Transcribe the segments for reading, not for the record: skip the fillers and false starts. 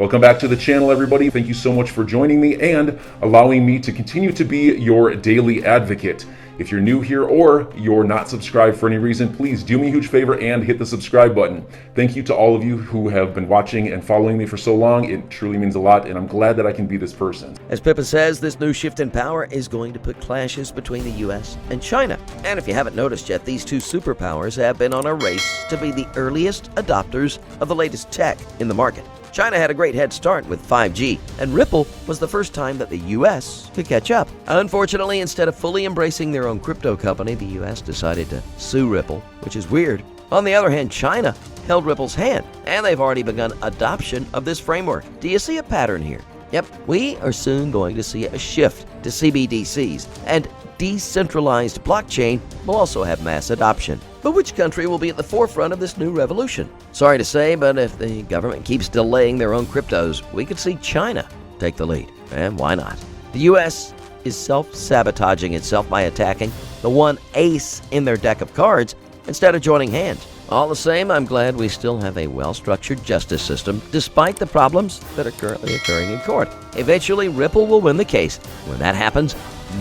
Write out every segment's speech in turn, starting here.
Welcome back to the channel, everybody. Thank you so much for joining me and allowing me to continue to be your daily advocate. If you're new here or you're not subscribed for any reason, please do me a huge favor and hit the subscribe button. Thank you to all of you who have been watching and following me for so long. It truly means a lot, and I'm glad that I can be this person. As Pippa says, this new shift in power is going to put clashes between the U.S. and China. And if you haven't noticed yet, these two superpowers have been on a race to be the earliest adopters of the latest tech in the market. China had a great head start with 5G, and Ripple was the first time that the U.S. could catch up. Unfortunately, instead of fully embracing their own crypto company, the U.S. decided to sue Ripple, which is weird. On the other hand, China held Ripple's hand, and they've already begun adoption of this framework. Do you see a pattern here? Yep, we are soon going to see a shift to CBDCs, and decentralized blockchain will also have mass adoption. But which country will be at the forefront of this new revolution? Sorry to say, but if the government keeps delaying their own cryptos, we could see China take the lead. And why not? The U.S. is self-sabotaging itself by attacking the one ace in their deck of cards instead of joining hands. All the same, I'm glad we still have a well-structured justice system despite the problems that are currently occurring in court. Eventually, Ripple will win the case. When that happens,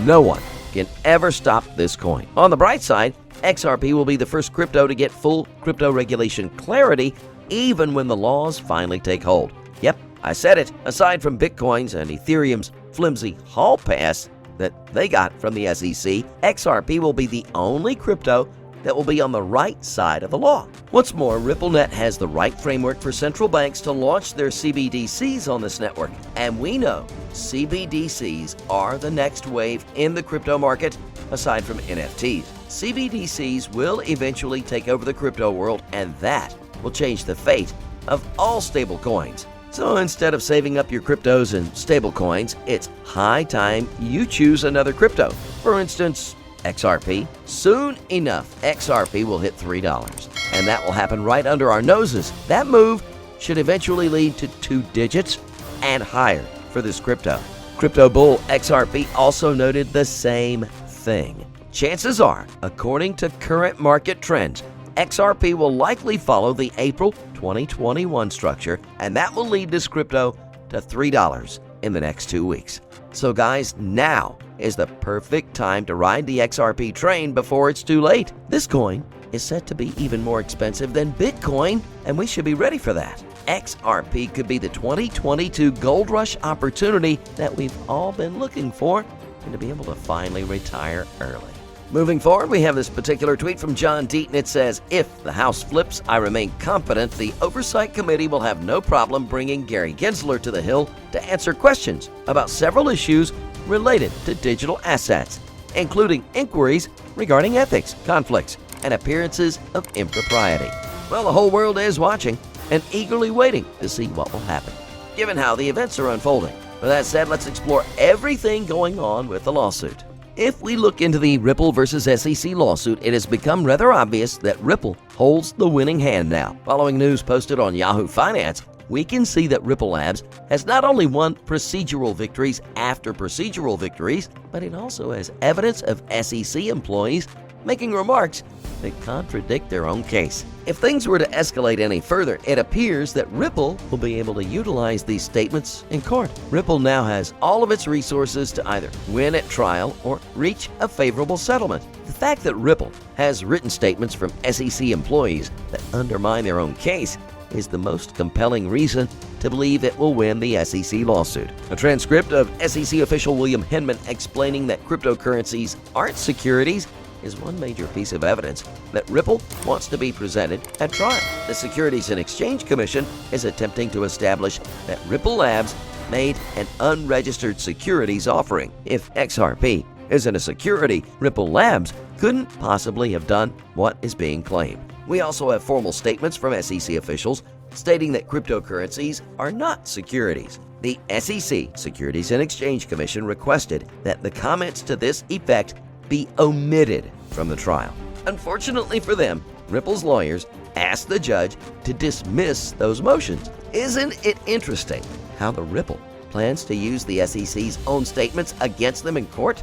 no one can ever stop this coin. On the bright side, XRP will be the first crypto to get full crypto regulation clarity, even when the laws finally take hold. Yep, I said it. Aside from Bitcoin's and Ethereum's flimsy hall pass that they got from the SEC, XRP will be the only crypto that will be on the right side of the law. What's more, RippleNet has the right framework for central banks to launch their CBDCs on this network. And we know CBDCs are the next wave in the crypto market, aside from NFTs. CBDCs will eventually take over the crypto world, and that will change the fate of all stablecoins. So instead of saving up your cryptos in stablecoins, it's high time you choose another crypto. For instance, XRP. Soon enough, XRP will hit $3, and that will happen right under our noses. That move should eventually lead to 2 digits and higher for this crypto. Crypto bull XRP also noted the same thing. Chances are, according to current market trends, XRP will likely follow the April 2021 structure, and that will lead this crypto to $3 in the next 2 weeks. So guys, now is the perfect time to ride the XRP train before it's too late. This coin is set to be even more expensive than Bitcoin, and we should be ready for that. XRP could be the 2022 gold rush opportunity that we've all been looking for, and to be able to finally retire early. Moving forward, we have this particular tweet from John Deaton. It says, "If the House flips, I remain confident the Oversight Committee will have no problem bringing Gary Gensler to the Hill to answer questions about several issues related to digital assets, including inquiries regarding ethics, conflicts, and appearances of impropriety." Well, the whole world is watching and eagerly waiting to see what will happen, given how the events are unfolding. With that said, let's explore everything going on with the lawsuit. If we look into the Ripple versus SEC lawsuit, it has become rather obvious that Ripple holds the winning hand now. Following news posted on Yahoo Finance, we can see that Ripple Labs has not only won procedural victories after procedural victories, but it also has evidence of SEC employees making remarks that contradict their own case. If things were to escalate any further, it appears that Ripple will be able to utilize these statements in court. Ripple now has all of its resources to either win at trial or reach a favorable settlement. The fact that Ripple has written statements from SEC employees that undermine their own case is the most compelling reason to believe it will win the SEC lawsuit. A transcript of SEC official William Hinman explaining that cryptocurrencies aren't securities is one major piece of evidence that Ripple wants to be presented at trial. The Securities and Exchange Commission is attempting to establish that Ripple Labs made an unregistered securities offering. If XRP isn't a security, Ripple Labs couldn't possibly have done what is being claimed. We also have formal statements from SEC officials stating that cryptocurrencies are not securities. The SEC, Securities and Exchange Commission, requested that the comments to this effect be omitted from the trial. Unfortunately for them, Ripple's lawyers asked the judge to dismiss those motions. Isn't it interesting how the Ripple plans to use the SEC's own statements against them in court?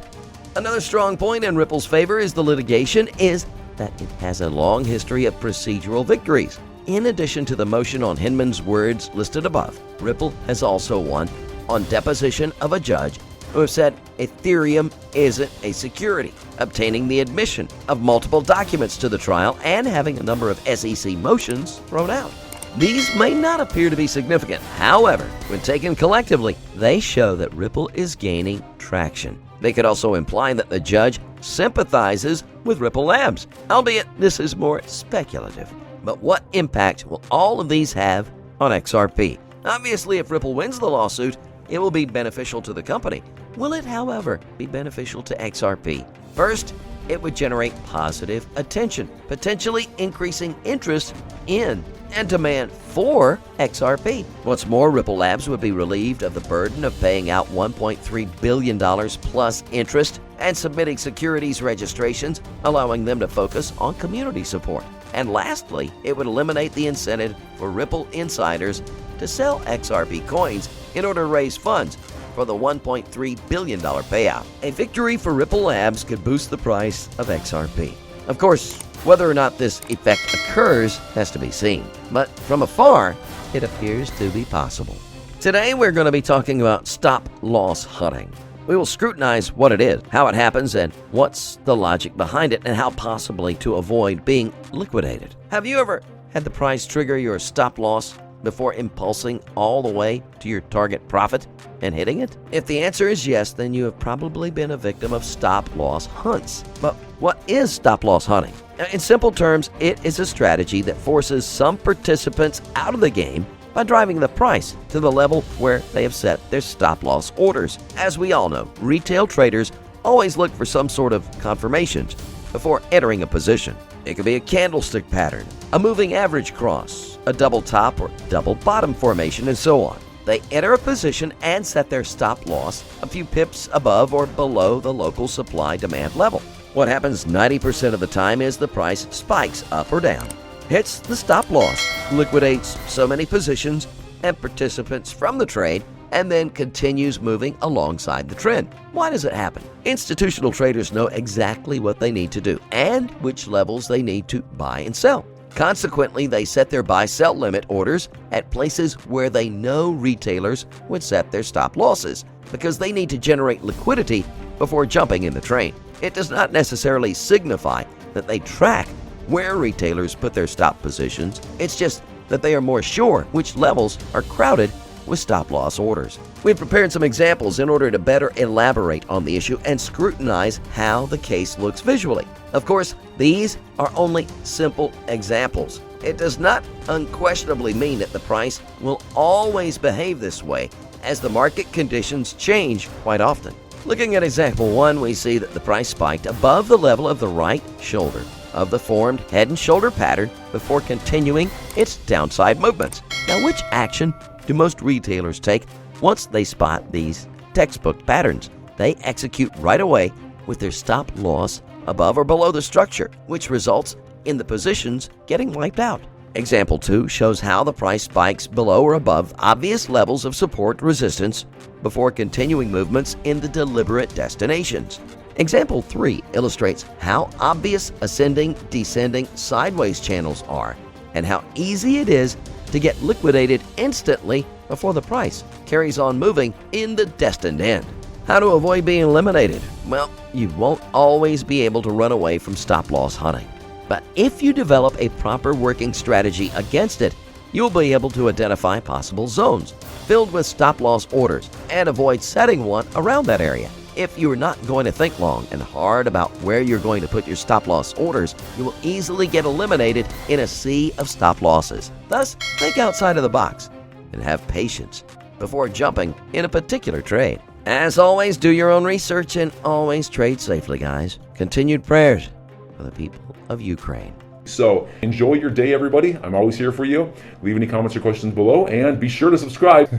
Another strong point in Ripple's favor is the litigation is that it has a long history of procedural victories. in addition to the motion on Hinman's words listed above, Ripple has also won on deposition of a judge who have said Ethereum isn't a security, obtaining the admission of multiple documents to the trial, and having a number of SEC motions thrown out. These may not appear to be significant. However, when taken collectively, they show that Ripple is gaining traction. They could also imply that the judge sympathizes with Ripple Labs, albeit this is more speculative. But what impact will all of these have on XRP? Obviously, if Ripple wins the lawsuit, it will be beneficial to the company. Will it, however, be beneficial to XRP? First, it would generate positive attention, potentially increasing interest in and demand for XRP. What's more, Ripple Labs would be relieved of the burden of paying out $1.3 billion plus interest and submitting securities registrations, allowing them to focus on community support. And lastly, it would eliminate the incentive for Ripple insiders to sell XRP coins in order to raise funds for the $1.3 billion payout. A victory for Ripple Labs could boost the price of XRP. Of course, whether or not this effect occurs has to be seen, but from afar, it appears to be possible. Today, we're going to be talking about stop-loss hunting. We will scrutinize what it is, how it happens, and what's the logic behind it, and how possibly to avoid being liquidated. Have you ever had the price trigger your stop-loss before impulsing all the way to your target profit and hitting it? If the answer is yes, then you have probably been a victim of stop-loss hunts. But what is stop-loss hunting? In simple terms, it is a strategy that forces some participants out of the game by driving the price to the level where they have set their stop-loss orders. As we all know, retail traders always look for some sort of confirmations before entering a position. It could be a candlestick pattern, a moving average cross, a double top or double bottom formation, and so on. They enter a position and set their stop loss a few pips above or below the local supply-demand level. What happens 90% of the time is the price spikes up or down, hits the stop loss, liquidates so many positions and participants from the trade, and then continues moving alongside the trend. Why does it happen? Institutional traders know exactly what they need to do and which levels they need to buy and sell. Consequently, they set their buy-sell limit orders at places where they know retailers would set their stop losses because they need to generate liquidity before jumping in the trade. It does not necessarily signify that they track where retailers put their stop positions. It's just that they are more sure which levels are crowded with stop-loss orders. We've prepared some examples in order to better elaborate on the issue and scrutinize how the case looks visually. Of course, these are only simple examples. It does not unquestionably mean that the price will always behave this way, as the market conditions change quite often. Looking at example 1, we see that the price spiked above the level of the right shoulder of the formed head and shoulder pattern before continuing its downside movements. Now, which action do most retailers take once they spot these textbook patterns? They execute right away with their stop loss above or below the structure, which results in the positions getting wiped out. Example 2 shows how the price spikes below or above obvious levels of support resistance before continuing movements in the deliberate destinations. Example 3 illustrates how obvious ascending, descending, sideways channels are and how easy it is to get liquidated instantly before the price carries on moving in the destined end. How to avoid being eliminated? Well, you won't always be able to run away from stop-loss hunting. But if you develop a proper working strategy against it, you'll be able to identify possible zones filled with stop-loss orders and avoid setting one around that area. If you're not going to think long and hard about where you're going to put your stop-loss orders, you will easily get eliminated in a sea of stop losses. Thus, think outside of the box and have patience before jumping in a particular trade. As always, do your own research and always trade safely, guys. Continued prayers for the people of Ukraine. So enjoy your day, everybody. I'm always here for you. Leave any comments or questions below and be sure to subscribe.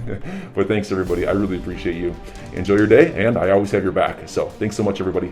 But thanks, everybody. I really appreciate you. Enjoy your day, and I always have your back. So thanks so much, everybody.